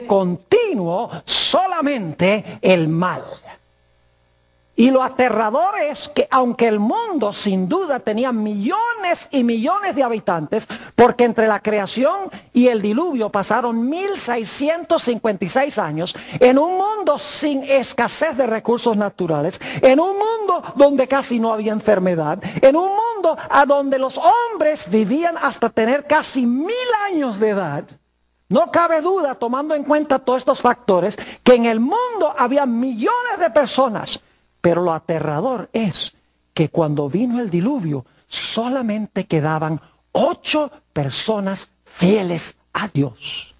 continuo solamente el mal. Y lo aterrador es que aunque el mundo sin duda tenía millones y millones de habitantes, porque entre la creación y el diluvio pasaron 1656 años, en un mundo sin escasez de recursos naturales, en un mundo donde casi no había enfermedad, en un mundo a donde los hombres vivían hasta tener casi 1000 años de edad, no cabe duda, tomando en cuenta todos estos factores, que en el mundo había millones de personas. Pero lo aterrador es que cuando vino el diluvio, solamente quedaban 8 personas fieles a Dios.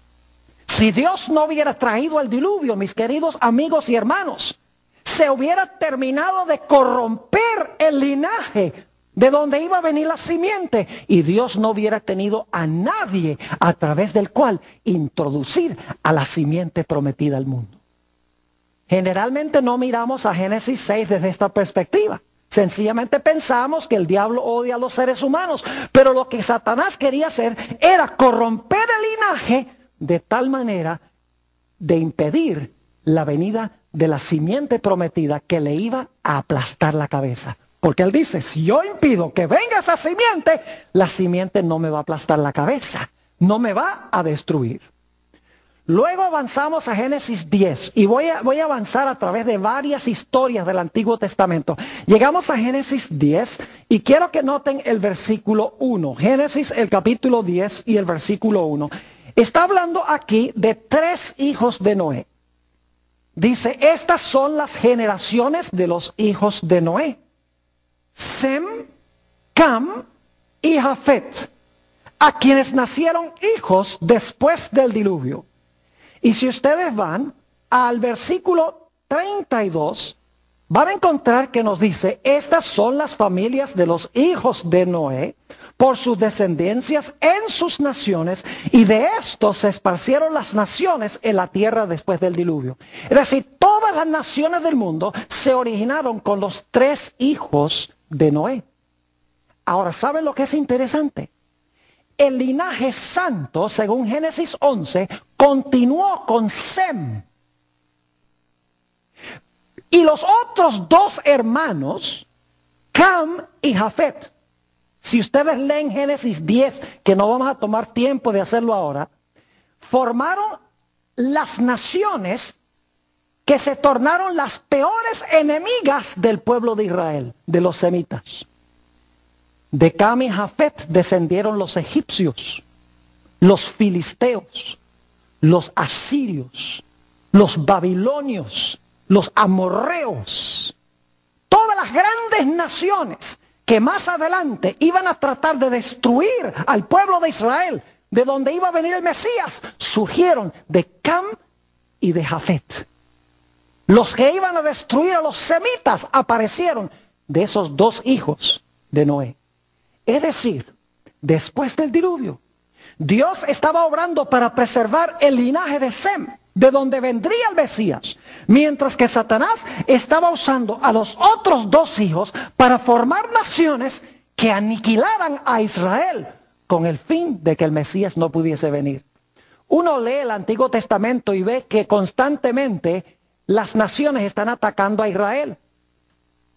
Si Dios no hubiera traído el diluvio, mis queridos amigos y hermanos, se hubiera terminado de corromper el linaje de donde iba a venir la simiente, y Dios no hubiera tenido a nadie a través del cual introducir a la simiente prometida al mundo. Generalmente no miramos a Génesis 6 desde esta perspectiva. Sencillamente pensamos que el diablo odia a los seres humanos, pero lo que Satanás quería hacer era corromper el linaje de tal manera de impedir la venida de la simiente prometida que le iba a aplastar la cabeza. Porque él dice, si yo impido que venga esa simiente, la simiente no me va a aplastar la cabeza, no me va a destruir. Luego avanzamos a Génesis 10 y voy a avanzar a través de varias historias del Antiguo Testamento. Llegamos a Génesis 10 y quiero que noten el versículo 1. Génesis, el capítulo 10 y el versículo 1. Está hablando aquí de 3 hijos de Noé. Dice, estas son las generaciones de los hijos de Noé: Sem, Cam y Jafet, a quienes nacieron hijos después del diluvio. Y si ustedes van al versículo 32, van a encontrar que nos dice, estas son las familias de los hijos de Noé, por sus descendencias en sus naciones, y de estos se esparcieron las naciones en la tierra después del diluvio. Es decir, todas las naciones del mundo se originaron con los 3 hijos de Noé. Ahora, ¿saben lo que es interesante? El linaje santo, según Génesis 11, continuó con Sem. Y los otros 2 hermanos, Cam y Jafet, si ustedes leen Génesis 10, que no vamos a tomar tiempo de hacerlo ahora, formaron las naciones que se tornaron las peores enemigas del pueblo de Israel, de los semitas. De Cam y Jafet descendieron los egipcios, los filisteos, los asirios, los babilonios, los amorreos. Todas las grandes naciones que más adelante iban a tratar de destruir al pueblo de Israel, de donde iba a venir el Mesías, surgieron de Cam y de Jafet. Los que iban a destruir a los semitas aparecieron de esos 2 hijos de Noé. Es decir, después del diluvio, Dios estaba obrando para preservar el linaje de Sem, de donde vendría el Mesías, mientras que Satanás estaba usando a los otros 2 hijos para formar naciones que aniquilaran a Israel, con el fin de que el Mesías no pudiese venir. Uno lee el Antiguo Testamento y ve que constantemente las naciones están atacando a Israel.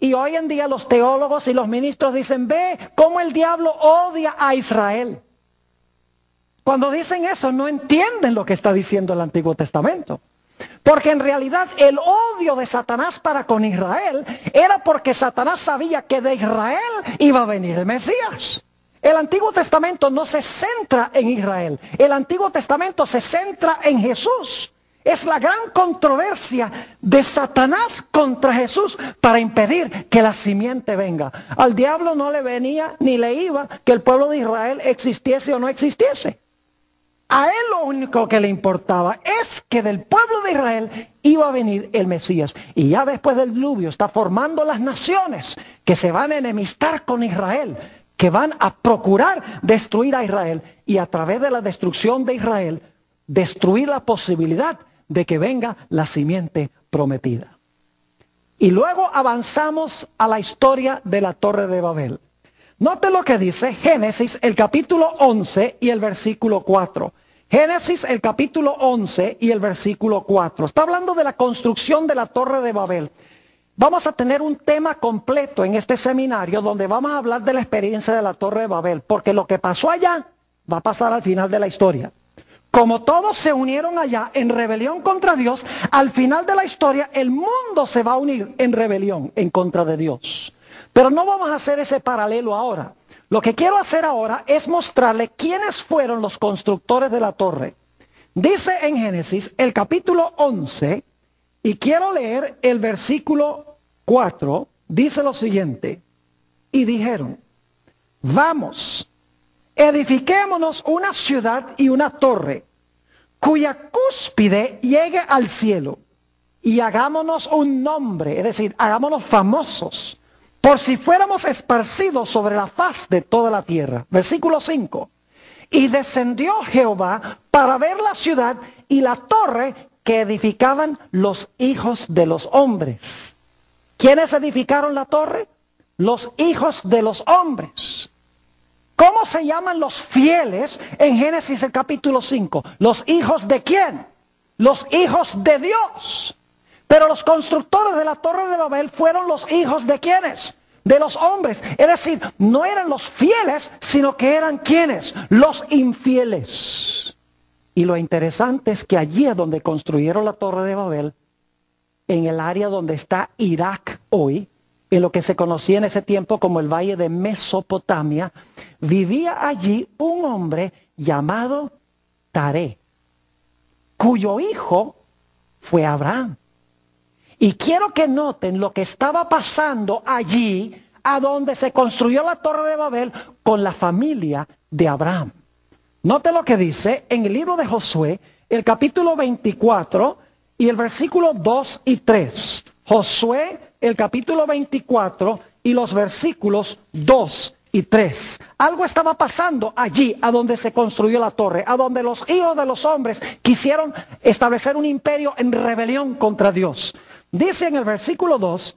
Y hoy en día los teólogos y los ministros dicen, ve cómo el diablo odia a Israel. Cuando dicen eso no entienden lo que está diciendo el Antiguo Testamento. Porque en realidad el odio de Satanás para con Israel era porque Satanás sabía que de Israel iba a venir el Mesías. El Antiguo Testamento no se centra en Israel. El Antiguo Testamento se centra en Jesús. Es la gran controversia de Satanás contra Jesús para impedir que la simiente venga. Al diablo no le venía ni le iba que el pueblo de Israel existiese o no existiese. A él lo único que le importaba es que del pueblo de Israel iba a venir el Mesías. Y ya después del diluvio está formando las naciones que se van a enemistar con Israel, que van a procurar destruir a Israel y a través de la destrucción de Israel destruir la posibilidad de que venga la simiente prometida. Y luego avanzamos a la historia de la Torre de Babel. Note lo que dice Génesis, el capítulo 11 y el versículo 4. Génesis, el capítulo 11 y el versículo 4. Está hablando de la construcción de la Torre de Babel. Vamos a tener un tema completo en este seminario donde vamos a hablar de la experiencia de la Torre de Babel, porque lo que pasó allá va a pasar al final de la historia. Como todos se unieron allá en rebelión contra Dios, al final de la historia el mundo se va a unir en rebelión en contra de Dios. Pero no vamos a hacer ese paralelo ahora. Lo que quiero hacer ahora es mostrarle quiénes fueron los constructores de la torre. Dice en Génesis el capítulo 11, y quiero leer el versículo 4, dice lo siguiente: y dijeron, vamos, edifiquémonos una ciudad y una torre, cuya cúspide llegue al cielo, y hagámonos un nombre, es decir, hagámonos famosos, por si fuéramos esparcidos sobre la faz de toda la tierra. Versículo 5. Y descendió Jehová para ver la ciudad y la torre que edificaban los hijos de los hombres. ¿Quiénes edificaron la torre? Los hijos de los hombres. ¿Cómo se llaman los fieles en Génesis el capítulo 5? ¿Los hijos de quién? Los hijos de Dios. Pero los constructores de la Torre de Babel fueron los hijos de ¿quiénes? De los hombres. Es decir, no eran los fieles, sino que eran ¿quiénes? Los infieles. Y lo interesante es que allí es donde construyeron la Torre de Babel, en el área donde está Irak hoy, en lo que se conocía en ese tiempo como el Valle de Mesopotamia, vivía allí un hombre llamado Taré, cuyo hijo fue Abraham. Y quiero que noten lo que estaba pasando allí, a donde se construyó la Torre de Babel, con la familia de Abraham. Note lo que dice en el libro de Josué, el capítulo 24 y el versículo 2 y 3. Josué, el capítulo 24 y los versículos 2 y 3. Algo estaba pasando allí, a donde se construyó la torre, a donde los hijos de los hombres quisieron establecer un imperio en rebelión contra Dios. Dice en el versículo 2,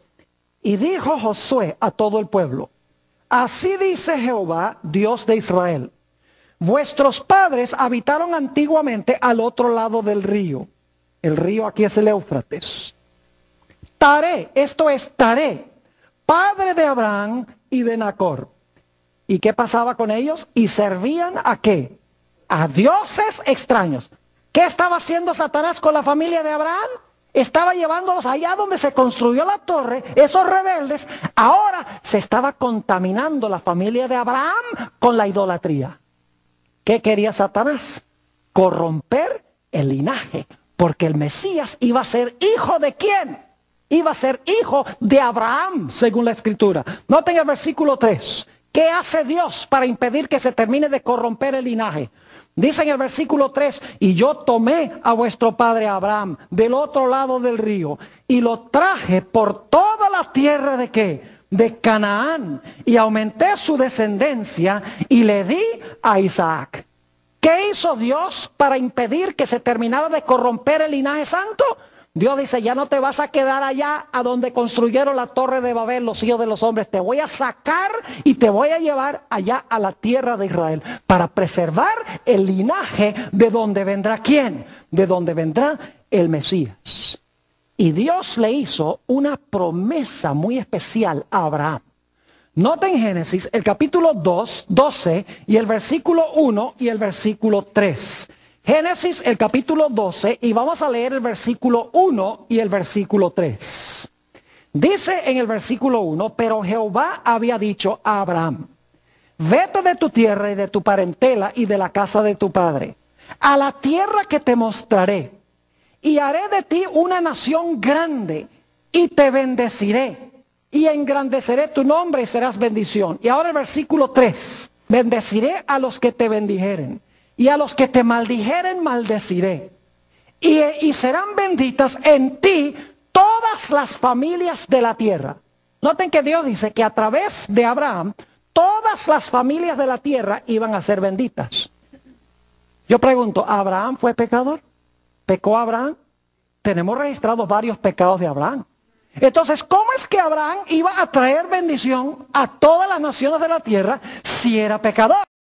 y dijo Josué a todo el pueblo, así dice Jehová, Dios de Israel, vuestros padres habitaron antiguamente al otro lado del río. El río aquí es el Éufrates. Taré, esto es Taré, padre de Abraham y de Nacor. ¿Y qué pasaba con ellos? Y servían ¿a qué? A dioses extraños. ¿Qué estaba haciendo Satanás con la familia de Abraham? Estaba llevándolos allá donde se construyó la torre, esos rebeldes. Ahora se estaba contaminando la familia de Abraham con la idolatría. ¿Qué quería Satanás? Corromper el linaje, porque el Mesías iba a ser hijo de ¿quién? Iba a ser hijo de Abraham, según la Escritura. Noten el versículo 3. ¿Qué hace Dios para impedir que se termine de corromper el linaje? Dice en el versículo 3, y yo tomé a vuestro padre Abraham del otro lado del río y lo traje por toda la tierra de ¿qué? De Canaán, y aumenté su descendencia y le di a Isaac. ¿Qué hizo Dios para impedir que se terminara de corromper el linaje santo? Dios dice, ya no te vas a quedar allá a donde construyeron la Torre de Babel los hijos de los hombres. Te voy a sacar y te voy a llevar allá a la tierra de Israel para preservar el linaje de donde vendrá ¿quién? De donde vendrá el Mesías. Y Dios le hizo una promesa muy especial a Abraham. Noten Génesis, el capítulo 12 y el versículo 1 y el versículo 3. Génesis, el capítulo 12, y vamos a leer el versículo 1 y el versículo 3. Dice en el versículo 1, pero Jehová había dicho a Abraham, vete de tu tierra y de tu parentela y de la casa de tu padre, a la tierra que te mostraré, y haré de ti una nación grande, y te bendeciré, y engrandeceré tu nombre y serás bendición. Y ahora el versículo 3, bendeciré a los que te bendijeren, y a los que te maldijeren maldeciré. Y serán benditas en ti todas las familias de la tierra. Noten que Dios dice que a través de Abraham, todas las familias de la tierra iban a ser benditas. Yo pregunto, ¿Abraham fue pecador? ¿Pecó Abraham? Tenemos registrados varios pecados de Abraham. Entonces, ¿cómo es que Abraham iba a traer bendición a todas las naciones de la tierra si era pecador?